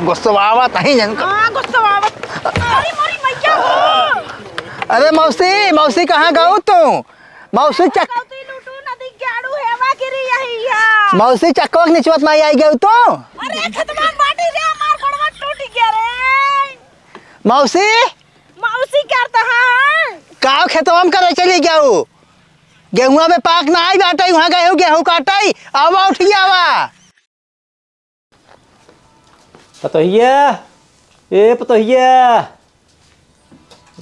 गुस्सावत नहीं जन। हां गुस्सावत। अरे मोरी मैया हो। अरे मौसी मौसी कहाँ गऊ तू? मौसी चक लूटू नदी गाड़ू हेवा गिरी यही है। मौसी चक्कवा के निचवत में आई गऊ तू? अरे खतमा बाटी रे हमार बड़वा टूट गया रे। मौसी मौसी करता है का खेतवा में करे चली गऊ? गेहुआ में पाक ना आई बाटे वहां गए गेहूं काटाई आवा उठिया आवा। पतोहिया ए पतोहिया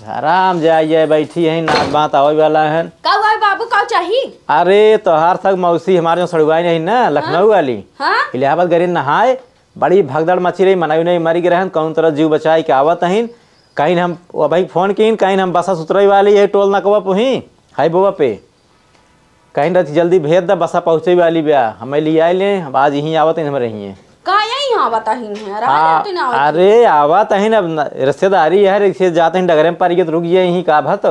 आराम जाइए बैठी है नाच बात आवे वाला है। का हुआ बाबू का चाहिए? अरे तोहार तक मौसी हमारे जो सड़ुआई नहीं ना लखनऊ वाली। हाँ? इलाहाबाद गरी नहाए बड़ी भगदड़ मची रही मनाई नहीं मरी गए कौन तरह जीव बचाई के आवत हन कहीं हम भाई फोन की कहीं हम बसा सुतरई वाली है टोल नकवा पुही हाई बोवा पे कहीं रही जल्दी भेज द बसा पहुँचे वाली ब्या हमें ले आए ले आज यहीं आवत हम रही हैं। यहाँ बताही है अरे आवा तहिन अब रिश्तेदारी है रिक्शे जाते हैं डगरे में पारी के तो रुक जाए यहीं का भत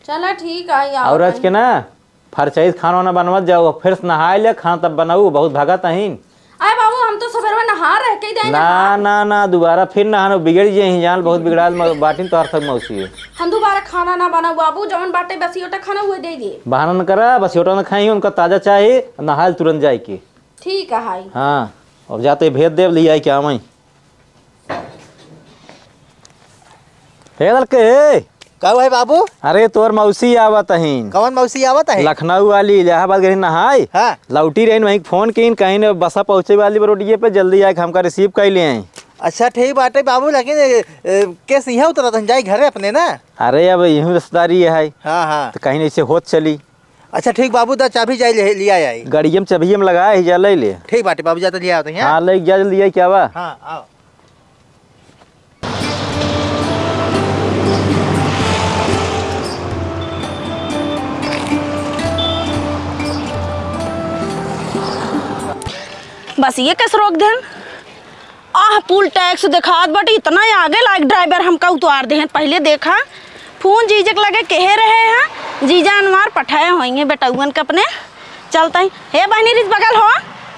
चला ठीक है। और आज के ना फरचाइज खाना वाना बनवत जाओ फिर नहाए ले खाना तब बनाऊ बहुत भागा तहिन। अरे बाबू हम तो सवेर में नहा रह के दे ना ना ना दोबारा फिर नहानो बिगड़ जाए जान बहुत बिगड़ाल बाटिन तो हर तक मौसी है। हम दोबारा खाना ना बनाऊ बाबू जवन बाटे बसियोटा खाना हुए दे दिए बहाना न करा बसियोटा न खाई उनका ताजा चाहिए नहाल तुरंत जाए के। ठीक है हाई। हाँ और जाते भेज देव लिया क्या मैं हेदल के कहू है बाबू? अरे तोर मौसी आवत हईन। कौन मौसी आवत है? लखनऊ वाली इलाहाबाद गई नहाए। हाँ। लौटी रही वहीं फोन की कहीं ने बसा पहुँचे वाली रोडिये पे जल्दी आए हमका रिसीव कर लिए हैं। अच्छा ठीक बात है बाबू लेकिन कैसे यहाँ उतरा था जाए घरे अपने ना? अरे अब यूँ रिश्तेदारी है। हाँ हाँ तो कहीं ऐसे होत चली। अच्छा ठीक बाबू दा चाबी जाए लिया जाए गाड़िया में चाबी में लगाए जा ले ले। ठीक बात है बाबू जाते लिया हैं। हाँ ले जा जल्दी क्या बा। हाँ आओ। बस ये कैसे रोक दें? आह पुल टैक्स दिखात बट इतना आगे लाइक ड्राइवर हमका उतार दे पहले देखा फोन जीजक लगे कहे रहे हैं जीजा अनवार पठाए होंगे बेटउन के अपने चलता ही हे बहनी रिज बगल हो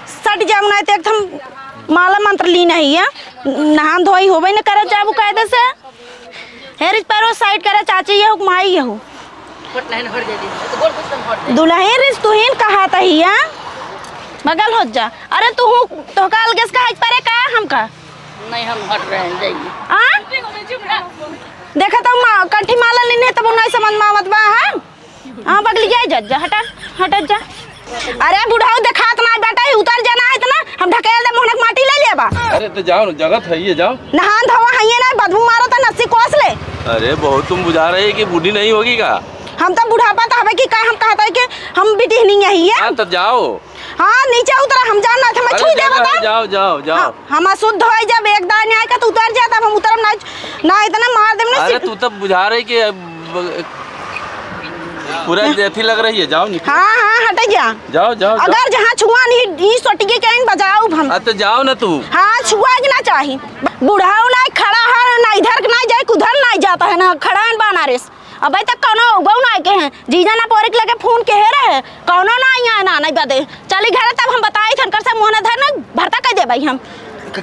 सट जाऊ ना एकदम माला मंत्र ली नहीं है नहान धोई होबे न करे जाबू कायदे से हे रिज पैरो साइड करे चाची ये माई ये हो दुल्हन रिज तुहिन कहा तहिया बगल हो जा। अरे तू तो काल गैस का हाथ परे का हमका नहीं हम हट रहे हैं जाइए। हां देखा तो कंठी माला लेने तब नहीं समझ में मत बा है। हां बगल जाए जा हटा हट जा। अरे बुढ़ाऊ देखात ना बेटा उतर जाना है इतना हम ढकेल दे मोहनक माटी ले लेबा। अरे तो जाओ ना जगह है ये जाओ नहान धोवा है ना बदबू मारो तो नस्सी कोस ले। अरे बहुत तुम बुझा रहे कि बूढ़ी नहीं होगी का? हम तो बुढ़ापा तो हवे की का हम कहता है कि हम बेटी नहीं है। हां तो जाओ। हाँ नीचे उतरा हम जानना था मैं छुई दे बता। जाओ जाओ जाओ। हाँ, हम शुद्ध हो जब एक दान आए का तो उतर जा तब हम उतरम ना इतना मार देम ना। अरे तू तब बुझा रही कि पूरा देथी लग रही है जाओ निकल। हाँ हाँ हट जा जाओ जाओ अगर जहाँ छुआ नहीं सोटिए के बजाओ हम। तो जाओ ना तू। हाँ छुआ ना चाहिए बुढ़ाऊ ना खड़ा है ना इधर ना जाए उधर ना जाता है ना खड़ा है बनारस अबे तक कौनो बहु ना के हैं जीजा ना पोरिक लगे फोन के है रहे कौनो ना आया ना नहीं बदे चली घर तब हम बताई थन कर से मोहन धर ना भरता कह दे भाई हम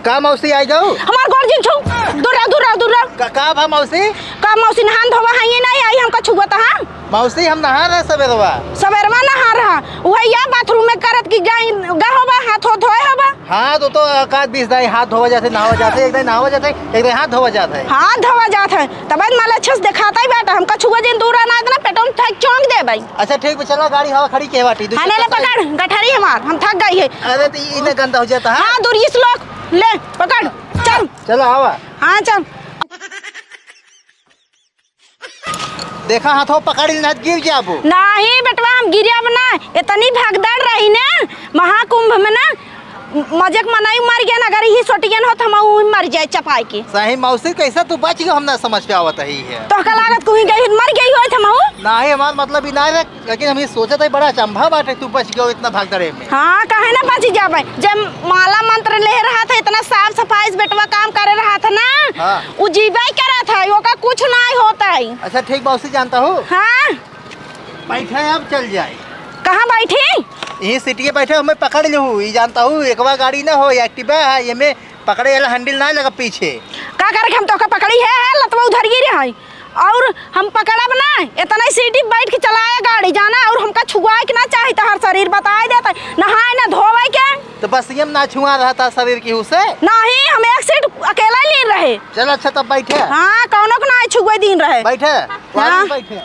का मौसी आई जाओ हमार गोड़ जिन छू दूर का भा मौसी नहान धोवा है ये नहीं आई हमका छुआ था। हां मौसी हम नहा रहे सवेरवा नहा रहा वही या बाथरूम में करत की गा होबा हाथ हो धोए होबा। हां तो एकाध 20 दाई हाथ धोवा जाते नहावा जाते एक दिन नहावा जाते एक दिन हाथ धोवा जाता है। हाथ धोवा जाता है तब माला अच्छे से दिखाता ही बेटा हमका छुआ जिन दूर ना इतना पेटों थक चौंक दे भाई। अच्छा ठीक है चलो गाड़ी हवा खड़ी के बाटी हां ले पकड़ गठरी हमार हम थक गई है। अरे तो इने गंदा हो जाता है। हां दूर इस लोग ले पकड़ चल चलो आवा। हां चल देखा हाथों पकड़ ना गिर जाबो नहीं बेटवा हम गिरब ना इतनी भगदड़ रही ना महाकुंभ में ना मजाक मनाई मर गया ना अगर ही सोटियन होत हम मर जाए चपाई के। सही मौसी कैसा तू बच गया हम ना समझ पे आवत है तो का लागत कोई गई मर गई होत हम नहीं हमार मतलब ही ना रे लेकिन हम ये सोचा था बड़ा चंभा बाटे तू बच गया इतना भागदड़े में। हां काहे ना बच जाबे जब माला मंत्र ले रहा था इतना साफ सफाई से बेटवा काम कर रहा था ना। हाँ। वो जीवा करा था ओका कुछ नहीं होता है। अच्छा ठीक मौसी जानता हूँ। हाँ बैठे अब चल जाए कहाँ बैठी यही सिटी बैठे हमें पकड़ लूँ ये जानता हूँ एकवा गाड़ी ना हो एक्टिवा है ये में पकड़े वाला हैंडल ना लगा पीछे। का करे हम तो का पकड़ी है लतवा उधर गिरे है और हम पकड़ब ना इतना सीटी बैठ के चलाए गाड़ी जाना और हमका छुआए के ना चाहे तो हर शरीर बताए देता नहाए ना धोवे के तो बस ये ना छुआ रहा था शरीर की उसे नहीं हम एक सीट अकेला ही ले रहे। चल अच्छा तब बैठे। हाँ कौनो को ना छुए दिन रहे बैठे हाँ। बैठे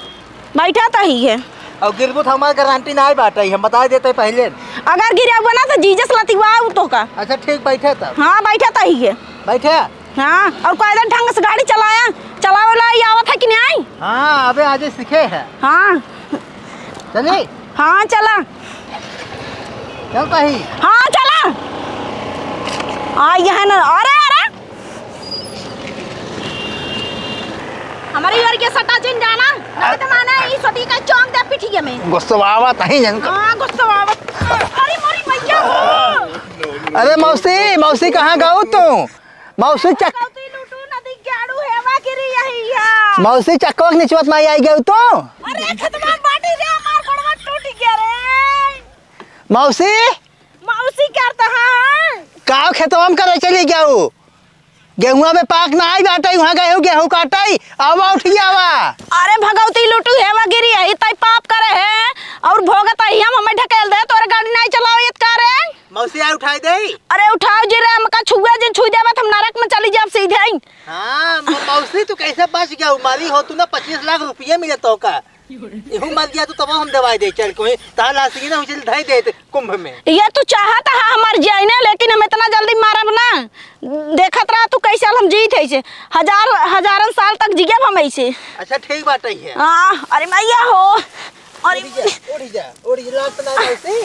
बैठा तो ही है और गिरबू तो हमारे गारंटी ना बाटा हम बता देते पहले। अगर गिरा हुआ ना तो जीजस लतिवा तो का। अच्छा ठीक बैठे तब। हाँ बैठा तो ही है बैठे। हाँ और कायदा ढंग से गाड़ी चलाया चलावे आवत है कि नहीं आई। हाँ अबे आज सीखे है। हाँ चलिए। हाँ चला चल कहीं। हाँ चला यह ना अरे अरे हमारे यार के सटा चिन जाना नहीं तो माना ई सटी का चौंक दे पिठिया में गुस्सा आवत नहीं जन। हां गुस्सा आवत अरे मोरी भैया अरे मौसी मौसी कहाँ गऊ तू? मौसी चक कौती लूटू नदी गाड़ू हेवा गिरी यही है। मौसी चक्कवा के निचवत में आई गऊ तो। अरे खतमा बाटी रे हमार गोड़वा टूट गया रे। मौसी मौसी करता है का खेतवा में करे चली गऊ? गेहुआ में पाक ना आई बाटे वहां गए गेहूं काटाई आवा उठिया आवा। अरे भगवती लूटू हेवा गिरी है इतई पाप करे है और भोगत ही हम हमें ढकेल दे तोरे गाड़ी नहीं चलाओ ये करे। मौसी आ उठाई दे। अरे उठाओ जी रे हमका छुआ जे छुई देबा हम नरक में चली जाब सीधे। हां मौसी तू कैसे बच गया? मारी हो तू ना 25 लाख रुपया मिले तो का एहू मर गया तो तब हम दवाई दे चल कोई ता लासी ना उछल धाई दे कुंभ में। ये तू चाहता है हमार जाए ना लेकिन हम इतना जल्दी मारब ना। देखत रहा तू कैसे हम जीत है से हजारन साल तक जियब हम ऐसे। अच्छा ठीक बात है। हां अरे मैया हो अरे ओड़ी जा लात ना ऐसे।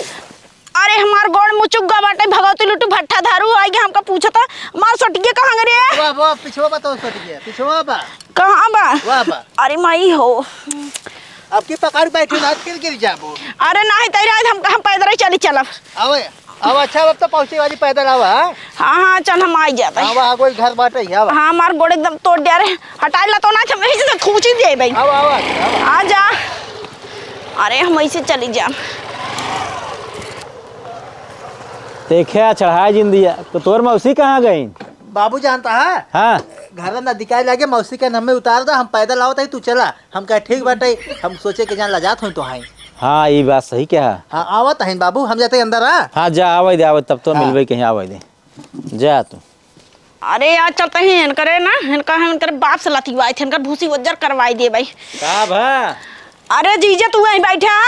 अरे हमार गोड़ मुचुग्गा बाटे भगवती लुटू भट्ठा धारू आएगे हमका पूछता मार सटिए कहां रे? वाह वाह पिछवा बा तो सटिए पिछवा बा कहां बा? वाह बा अरे माई हो आपकी पकड़ बैठी ना गिर जाबो। अरे नहीं तेरे हम पैदल ही चली चलब। आवे अब अच्छा अब तो पहुंचे वाली पैदल आवा। हाँ हाँ चल हम आ जाते हैं। आवा कोई घर बाटे आवा। हाँ हमार गोड़ एकदम तोड़ दिया रे हटाई ला तो ना हम ऐसे से खूंच ही दे भाई। आवा आवा आ जा अरे हम ऐसे चली जा। देखिया चढ़ाई जिंदिया तो तोर मौसी कहाँ गई? बाबू जानता है हाँ घर ना दिखाई लगे मौसी के नम्मे उतार दो हम पैदल आवत है तू चला हम कहे ठीक बाटे हम सोचे के जान लजात हो तो हाई। हाँ ये बात सही क्या है। हाँ आवत है बाबू हम जाते अंदर। हाँ जा आवे दे आवे तब तो हाँ। मिलबे कहीं आवे दे जा तू। अरे यार चलते हैं इनकरे ना इनका बाप से लतीवाई थे इनका भूसी वज्जर करवाई दे भाई। का भा? अरे जीजा तू वहीं बैठा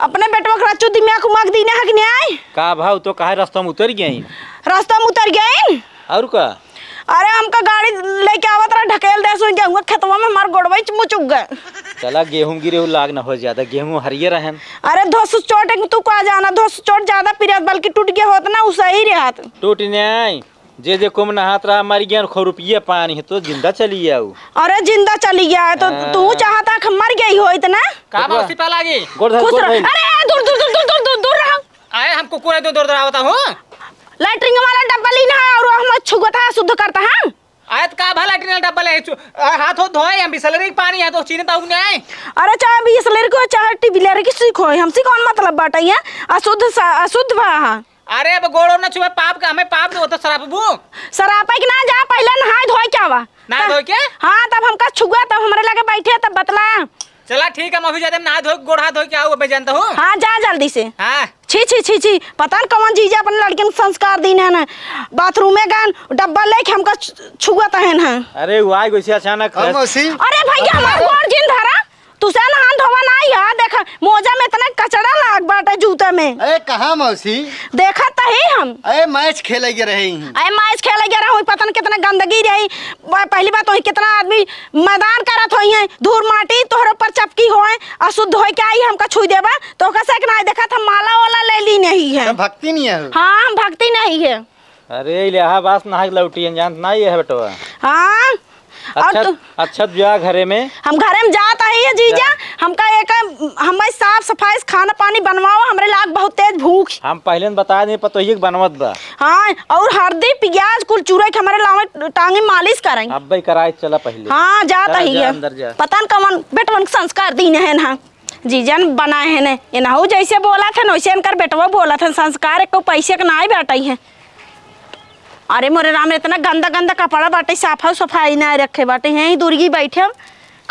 अपने बेटवा का रचू दिमाग उमाग दीना है कि नहीं आई? का भाव तो काहे रास्ता में उतर गई? रास्ता में उतर गई और का? अरे हमका गाड़ी लेके आवत रहा ढकेल दे सो गेहूं खेतवा में हमार गोड़वा मुचुक गए। चला गेहूं गिरे लाग ना हो ज्यादा गेहूं हरियर रहन। अरे धोस चोट तू का जाना धोस चोट ज्यादा पिरत बल्कि टूट गया होत ना उसे ही रहत। टूट नहीं जे जे कुम नहात रहा मर गया खो रुपये पानी है तो जिंदा चली गया। अरे जिंदा चली गया है तो तू चाहता कि मर गई हो इतना का मौसी पे लागी खुश रह। अरे दूर दूर दूर दूर दूर दूर दूर रहो। आए हमको कुरे दूर दूर आवता हूँ लैट्रिन वाला डब्बा लेना है और हम छुगता है शुद्ध करता है। आयत का भला ट्रेन डब्बा ले हाथ हो धोए हम बिसलरी पानी है तो चीने ताऊ नहीं। अरे चाहे बिसलरी को चाहे टिबिलरी की सीखो हमसे कौन मतलब बात है अशुद्ध बा। अरे अब गोड़ो न छुए पाप का हमें पाप दो तो शराबू शराब के ना जा पहले नहाए धोए क्या हुआ ना धोए के? हाँ तब हमका छुआ तब हमारे लगे बैठे तब बतला। चला ठीक है मैं भी जाते नहा धो गोड़ हाथ धो के आऊँ मैं जानता हूँ। हाँ जा जल्दी से। हाँ छी छी छी छी पता न कौन जीजा अपने लड़के में संस्कार दीन है ना बाथरूम में गान डब्बा लेके हमका छुआ तहन है। अरे वो आए गई अचानक। अरे भैया हमार गोड़ जिन धरा तुसे नहान धोवा ना यार देखा मोजा में इतना कचड़ा लाग बाटा जूता में। अरे कहाँ मौसी देखा तो ही हम। अरे मैच खेले रहे अरे मैच खेले गया रहा पता न कितना गंदगी रही पहली बात वही कितना आदमी मैदान करत हो धूल माटी तोहरे ऊपर चपकी हो अशुद्ध हो के आई हमका छुई देबा तो कैसे ना देखा था माला वाला ले ली नहीं है। भक्ति नहीं है। हाँ हम भक्ति नहीं है। अरे इलाहाबाद नहा लौटी जान नहीं है बेटवा। हाँ अच्छा जा घरे में हम घरे में जाता है जीजा हमका एक हमें साफ सफाई खाना पानी बनवाओ हमरे लाग बहुत तेज भूख। हम पहले बता दें पतो ही बनवत बा। हाँ और हल्दी प्याज कुल चूरे के हमारे लावे टांगे मालिश करें। अब भाई कराए चला पहले। हाँ जाता ही है अंदर जा। पता न कौन बेटवन संस्कार दीने है ना जीजन बनाए है ना इनहु जैसे बोला था वैसे इनकर बेटवा बोला था संस्कार को पैसे का ना ही बैठा है। अरे मोरे राम इतना गंदा गंदा कपड़ा बाटे साफा सफाई ना रखे बाटे हैं ही दुर्गी बैठे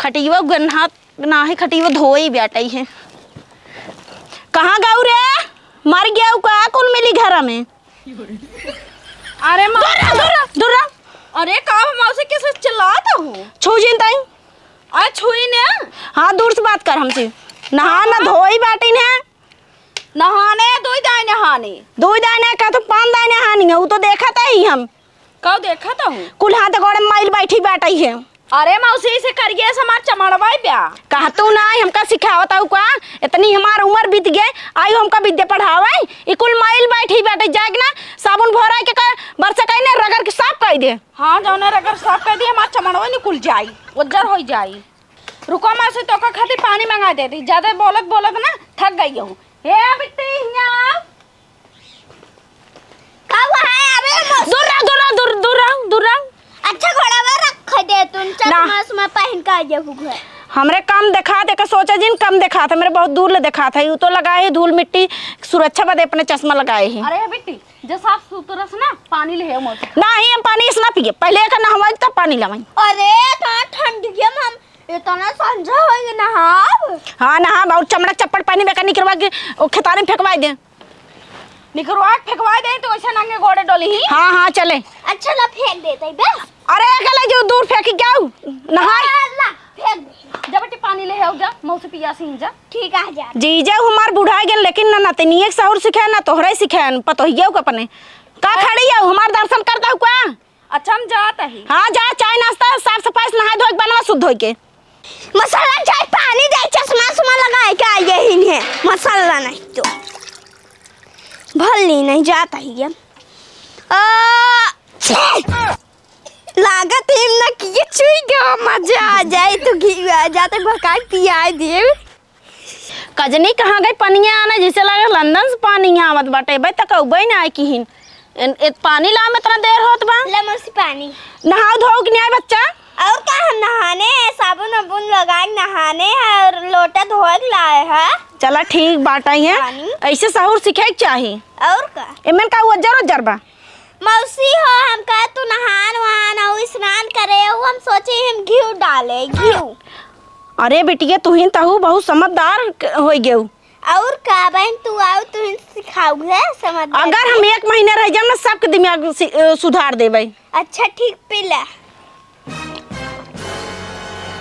खटिवा गन्हा ना है खटिवा धोई बैठे है। कहाँ गाऊ रे मर गया का कुल मिली घर में। अरे दूर अरे का मौसी कैसे चिल्लाता हूँ छू जिनता अरे छुई ने। हाँ दूर से बात कर हमसे। नहा ना धोई बाटी ने नहाने दुई दाई नहाने दुई दाने का तो 5 दाने नहानी है वो तो देखा था ही हम कब देखा था हूँ कुल हाथ गोड़े माइल बैठी बैठी है। अरे मौसी से करिए समार चमड़वाई ब्या कहा तू ना हमका सिखावत हूँ का इतनी हमार उम्र बीत गए आई हमका विद्या पढ़ावे ई कुल माइल बैठी बैठी जाग ना साबुन भोरा के कर बरसा कहीं ना रगड़ के साफ कर दे। हाँ जौने रगड़ साफ कर दिए हमार चमड़वा निकुल जाई उज्जर हो जाई। रुको मौसी तो का खातिर पानी मंगा देती ज्यादा बोलत ना थक गई हूँ। हे बिट्टी यहाँ कब है? अरे दूर अच्छा घोड़ा में रख दे तुम चश्मा में पहन कर जाओगे। हमरे कम दिखा दे के सोचा जिन कम दिखा था मेरे बहुत दूर ले दिखा था यू तो लगाए है धूल मिट्टी सुरक्षा बदे अपने चश्मा लगाए हैं। अरे बिट्टी जो साफ सुथरा से ना पानी ले मौसी नहीं हम पानी इस ना पिए पहले एक नहवाई तब पानी लवाई। अरे इतना ठंडी है हम इतना समझा होंगे नहाब। हाँ नहा बहुत चमड़ा चप्पड़ पानी में निकलवा के खेतानी फेंकवाई दे निकलवा फेंकवा दे तो ऐसा नंगे घोड़े डोली ही। हाँ चले। अच्छा ला फेंक देते बस। अरे गले जो दूर फेंक क्या नहा ला फेंक दे जब बेटी पानी ले आओ जा मौसी पिया सी जा ठीक है जा जीजा हमार बुढ़ा गए लेकिन ना नतनी एक सहूर सिखाए ना तोहरे सिखाए पतोहिया को अपने का खड़ी है हमार दर्शन करता हूँ का। अच्छा हम जाता ही। हाँ जा चाय नाश्ता साफ सफाई से नहा धो के बनवा शुद्ध हो के मसाला चाय पानी दे चश्मा लगाए क्या यही है मसाला नहीं तो भली नहीं जाता ही है। लागत हिम ना कि छुई गया मजा आ जाए तो घी आ जाते भकाई पिया दे। कजनी कहाँ गई पनिया आना जैसे लगे लंदन से पानी आवत बाटे भाई तक उबई ना आई किहिन पानी ला में इतना देर होत बा ले मौसी पानी नहाओ धो के नहीं आए बच्चा और क्या हम नहाने साबुन वाबुन लगाए नहाने और लोटा धोए लाए है। चला ठीक बाटा है ऐसे सहूर सीखे चाहिए और का एमन का उज्जर बा मौसी हो हम कहे तू नहान वहान और स्नान करे हो हम सोचे हम घी डाले घी। अरे बेटिया तू ही तहु बहुत समझदार हो गए और का बहन तू आओ तू सिखाओगे समझदार। अगर हम 1 महीने रह जाए ना सबके दिमाग सुधार देबे। अच्छा ठीक पिला।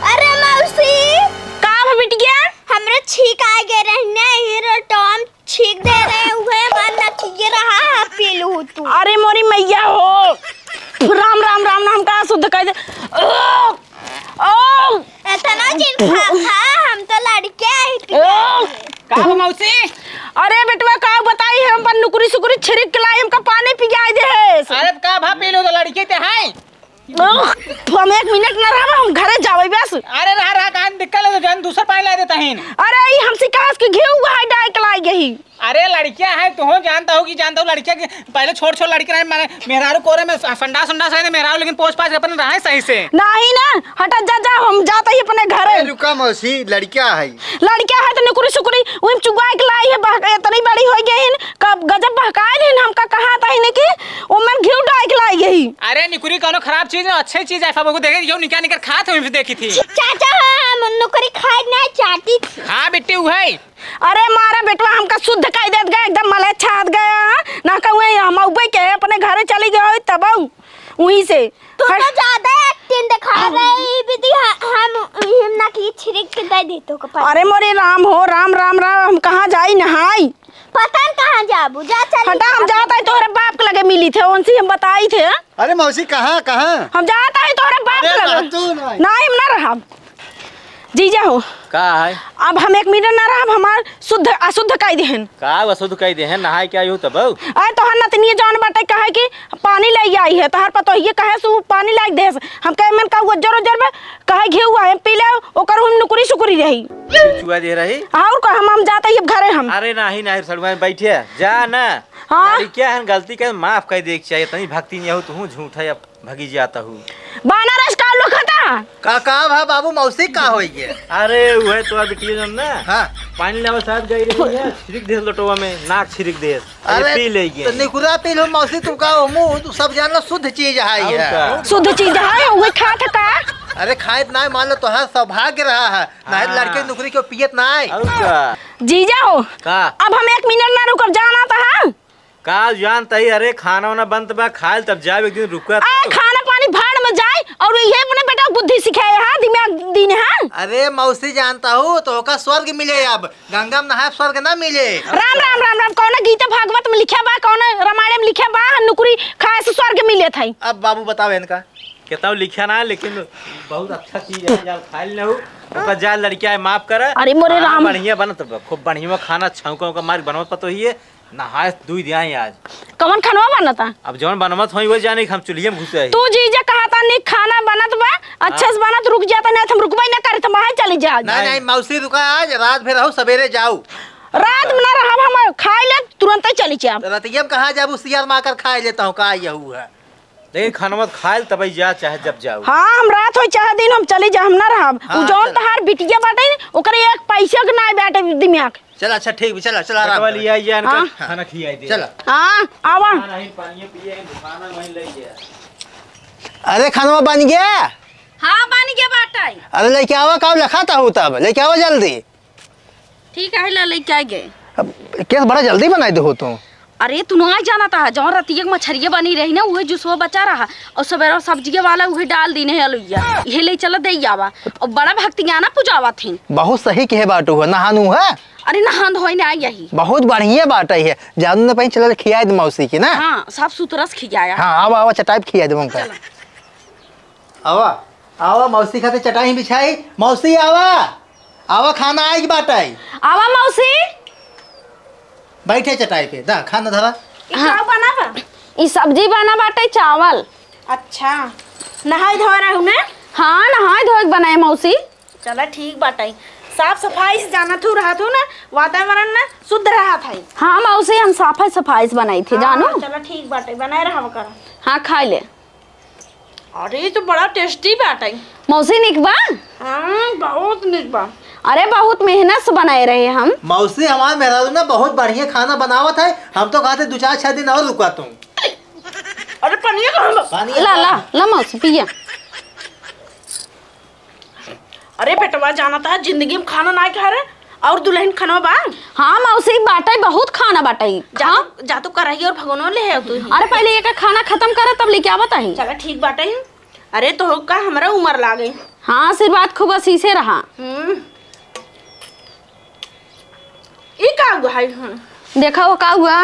अरे मौसी का बेटिया हमरे छींक आ गए रहने हीरो टॉम छींक दे रहे हुए मन न रहा है पी लूं तू। अरे मोरी मैया हो राम राम राम नाम का शुद्ध कर दे। ओ इतना जिन खा हम तो लड़के ही का मौसी। अरे बेटवा का बताई हम पर नुकुरी सुकुरी छिड़क के लाई हमका पानी पिया दे है। अरे का भा पी लो तो लड़की ते है हम 1 मिनट ना रहा हम घरे जावे बस। अरे रहा कान दिक्कत है तो जन दूसरा पानी ला देता है। अरे हम सिकास के घेऊ हुआ है डाई कलाई गई। अरे लड़कियां हैं तो हो जानता हो कि जानता हो लड़कियां के पहले छोड़ लड़की रहे मैंने मेहरारू कोरे में संडास से मेहरारू लेकिन पोछ पाछ अपन रहा सही से नहीं ना हटा जा हम जाते ही अपने घरे। रुका मौसी लड़कियां है तो नुकुरी सुकुरी वही चुगा के लाई है इतनी बड़ी हो गई कब गजब बहकाए दिन हमका कहा था इन्हें कि उमन घेऊ डाई के लाई गई। अरे निकुरी कोनो खराब चीज है अच्छी चीज है सब को देखे यो निकाल निकल खाते हुए देखी थी। चाचा हम नुकुरी खाए नहीं चाहती थी। हाँ बिट्टी वो है। अरे मारा बेटवा हमका शुद्ध खाई देत गया एकदम मले छात गया ना कहूँ हम उबे के अपने घरे चली गए तब वहीं से तू तो ज्यादा एक्टिंग दिखा रही बिटी हम ना की छिड़क के दे दे तो कपड़ा। अरे मोरे राम हो राम राम राम हम कहाँ जाई नहाई पता कहाँ जाबू जा चल हटा हम जाता है तोहरे बाप के लगे मिली थे उनसे हम बताई थे। अरे मौसी कहाँ हम जाता है तोहरे बाप के लगे ना हम ना रहा जीजा हो का है अब हम 1 मिनट ना रहा हमार शुद्ध अशुद्ध कई देहन का अशुद्ध कई देहन नहाय क्या हो तब अरे तोहर नतनी जान बाटे कहे कि पानी ले आई है तोहर पतो ये कहे सु पानी लाग दे हम कहे मन का उज्जर उज्जर में कहे घी हुआ है पी ले ओकर हम नुकुरी सुकुरी रही चुआ दे रही और का हम जाते ही घरे हम। अरे नहीं सड़ुआ में बैठे जा ना हाँ क्या है गलती कर माफ कर दे चाहिए तनी भक्ति नहीं हो तू झूठ है भगी जाता हूँ बनारस का लोग खाता का भा बाबू मौसी का होई है। अरे वह तो बिटिया ना हाँ पानी लेवा साहब जाई रही है छिड़क दे लोटवा में नाक छिड़क दे अरे पी ले तो निकुरा पी लो मौसी तू का मुंह तू सब जान लो शुद्ध चीज है शुद्ध चीज है वही खा था। अरे खाए ना मान लो तोहार सौभाग्य रहा है ना लड़के नौकरी को पियत ना जीजा हो का अब हम 1 मिनट ना रुक जाना था का जानता ही। अरे खाना वाना बंद बा खाए तब जाए एक दिन रुका खाना पानी भाड़ में जाए और ये अपने बेटा बुद्धि सिखाए हाँ दिमाग दिन है। अरे मौसी जानता हूँ तो का स्वर्ग मिले अब गंगा में नहाए स्वर्ग ना मिले। राम राम राम राम कौन गीता भागवत में लिखा बा कौन रामायण में लिखा बा नौकरी खाए से स्वर्ग मिले थे। अब बाबू बताओ इनका कहता हूँ लिखा ना लेकिन बहुत अच्छा चीज है यार खाए ना हो जा लड़किया है माफ कर। अरे मोरे राम बढ़िया बनत खूब बढ़िया खाना छौका का मार बनवत पतो ही है नहाए दूध दिया आज कौन खाना बनता अब जौन बनवत होई वो जाने हम चुल्हिए में घुसे तू जीजा कहा था नहीं खाना बनत बा अच्छे से बनत रुक जाता नहीं हम रुकबई ना करे तो वहां चली जा। नहीं मौसी रुका आज रात भर रहो सवेरे जाओ रात में ना रहा हम खाए ले तुरंत ही चली जा। रतिया में कहां जाबू सियार मार कर खा लेता हूं का यहू है लेकिन खाना मत खाए तब जा चाहे जब जाओ। हां हम रात हो चाहे दिन हम चली जा हम ना रहब उ जौन तहार बिटिया बाटे ओकरे एक पैसा के ना बैठे दिमाग। चल अच्छा ठीक चल चल आराम वाली आई जान का खाना खिलाई दे। चल हां आवा नहीं पानी पिए खाना वहीं ले गया। अरे खाना बन गया। हाँ बन गया बाटाई। अरे लेके आवा का लखाता हूं तब लेके आवा जल्दी। ठीक है ला लेके आ गए। अब केस बड़ा जल्दी बनाई दो तुम। अरे तू ना जाना था जहाँ रतिया मछरिया बनी रही ना वही जुसवा बचा रहा और सवेरा सब्जी वाला वही डाल दी ने अलुइया ये ले चला दे आवा और बड़ा भक्तियाना पूजावा थी। बहुत सही कहे बाटू है नहानू है। अरे नहान धोई ना यही बहुत बढ़िया बात है जानू ने पहले चला खिया दे मौसी की ना। हाँ साफ सुथरा से खियाया। हाँ आवा आवा चटाई खिया दे उनका। आवा आवा मौसी खाते चटाई बिछाई मौसी आवा आवा खाना आएगी बाटाई आवा मौसी बैठे चटाई पे दा खाना धरा। हाँ बना बा ई सब्जी बना बाटे चावल। अच्छा नहाई धो रहा हूँ ना। हाँ नहाए धोए बनाए मौसी। चला ठीक बाटाई साफ सफाई से जाना थू रहा थू ना वातावरण ना शुद्ध रहा था। हाँ मौसी हम साफा सफाई से बनाई थी जानो। चलो ठीक बाटाई बनाए रहा कर। हाँ खा ले। अरे ये तो बड़ा टेस्टी बाटाई मौसी निक बा। हाँ बहुत निक बा। अरे बहुत मेहनत से बनाए रहे हम। मौसी हमारे मेहरारू ना बहुत बढ़िया खाना बनावत है हम तो कहते 2-4-6 दिन और रुका तुम। अरे पनिया कहाँ ला ला ला मौसी पिया। अरे बेटवा जाना था जिंदगी में खाना ना खा रहे और दुल्हन खाना बा। हाँ मौसी बाटाई बहुत खाना बाटाई जा तो कर रही और भगवान ले है तू। अरे पहले एक खाना खत्म करे तब लेके आवा ताही। चला ठीक बाटाई। अरे तो का हमारा उम्र लागे। हाँ आशीर्वाद खूब असीसे रहा। ये का हुआ है देखा वो का हुआ।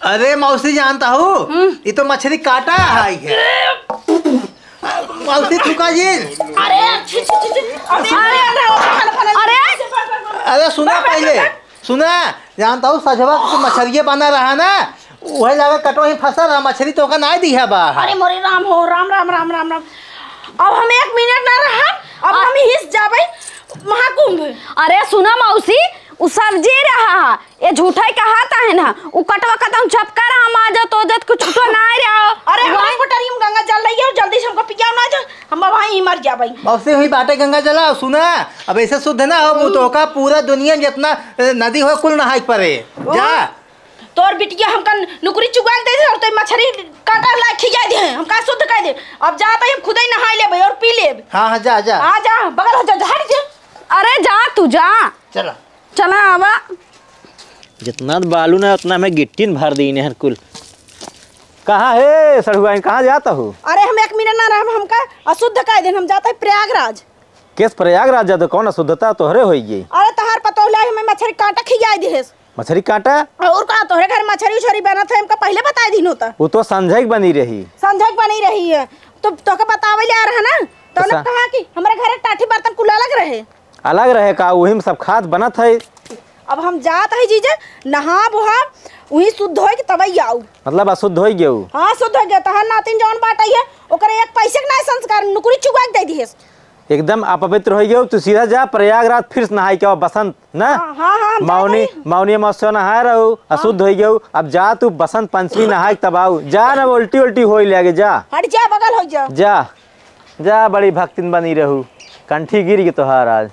अरे मौसी जानता हूँ ये तो मछली काटा है मौसी थुका जी। अरे अरे अरे सुना पहले सुना जानता हूँ सजवा तो मछलिए बना रहा ना वही लगा कटो ही फंसा रहा मछली तो का ना दी है बाहर। अरे मोरे राम हो राम राम राम राम राम अब हम 1 मिनट ना रहा अब हम हिस जाबे महाकुंभ। अरे सुना मौसी उ सब्जी रहा ये झूठा ही कहाता है ना उ कटवा खत्म छपका रहा माजा तो जत कुछ छुटो ना रहा। अरे हमारे कोटरी में गंगा जल रही है जल्दी से हमको पियाओ ना जा हम वहीं ही मर जाबे। मौसी हुई बाटे गंगा जला सुना अब ऐसे शुद्ध ना हो तो का पूरा दुनिया जितना नदी हो कुल नहाई पड़े जा। तोर बिटिया हमका नुकरी चुगाल दे और तो मछली काटा ला खिया दे हम का शुद्ध कर दे अब जाता हम खुद ही नहा लेबे और पी लेब। हाँ जा जा आ जा बगल हो जा हट जा। अरे जा तू जा चला चला आवा। जितना बालू ना उतना मैं गिट्टी भर दी ने कुल। कहाँ है सड़ुआइन कहाँ जाता हूँ। अरे हम 1 मिनट ना रह हमका अशुद्ध कर दे हम जाता है प्रयागराज। किस प्रयागराज जाते कौन अशुद्धता तोहरे होगी। अरे तहार पतोला हमें मछली काटा खिया दे मछली काटा और का तोहरे घर मछली उछरी बना था हमका पहले बता दी होता। वो तो संझक बनी रही संझक बनी रही है तो के बतावे ले आ रहा ना तो ने कहा कि हमारे घर टाठी बर्तन कुल अलग रहे का वही में सब खाद बनत है। अब हम जात है जीजे नहा बुहा वही शुद्ध होई के तबई आऊ मतलब अशुद्ध होई गेऊ। हां शुद्ध हो गया तहार नातिन जौन बाटई है ओकरे एक पैसे के ना संस्कार नुकरी चुगा के दे दिए एकदम अपवित्र हो गए तू सीधा जा प्रयागराज फिर नहाई के बसंत ना। हाँ मौनी मौनी मौसम नहाए रहू अशुद्ध हो गए अब जा तू बसंत पंचमी नहाई तब आऊ जा ना उल्टी उल्टी हो लगे जा हट जा बगल हो जा जा जा बड़ी भक्तिन बनी रहू कंठी गिर गई तोहार आज।